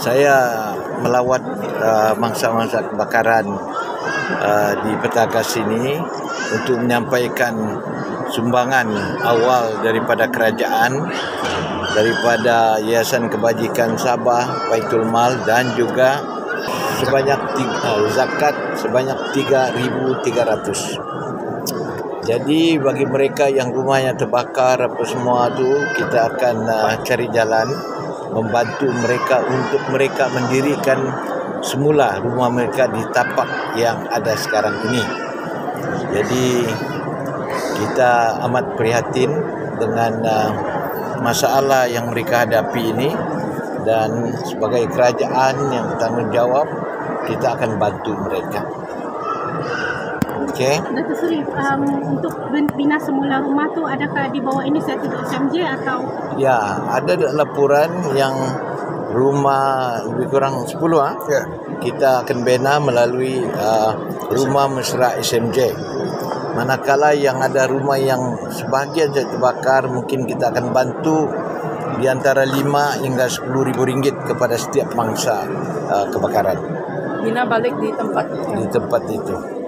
Saya melawat mangsa-mangsa kebakaran di Petagas ini untuk menyampaikan sumbangan awal daripada kerajaan, daripada Yayasan Kebajikan Sabah, Baitul Mal, dan juga zakat sebanyak 3.300. Jadi bagi mereka yang rumahnya terbakar apa semua tu, kita akan cari jalan membantu mereka untuk mereka mendirikan semula rumah mereka di tapak yang ada sekarang ini. Jadi kita amat prihatin dengan masalah yang mereka hadapi ini, dan sebagai kerajaan yang bertanggungjawab kita akan bantu mereka. Okey. Datuk Seri, untuk bina semula rumah tu adakah di bawah inisiatif SMJ atau? Ya, ada laporan yang rumah lebih kurang 10 Ya. kita akan bina melalui rumah mesra SMJ. Manakala yang ada rumah yang sebahagian saja terbakar, mungkin kita akan bantu di antara 5 hingga 10,000 ringgit kepada setiap mangsa kebakaran Bina balik di tempat di tempat itu.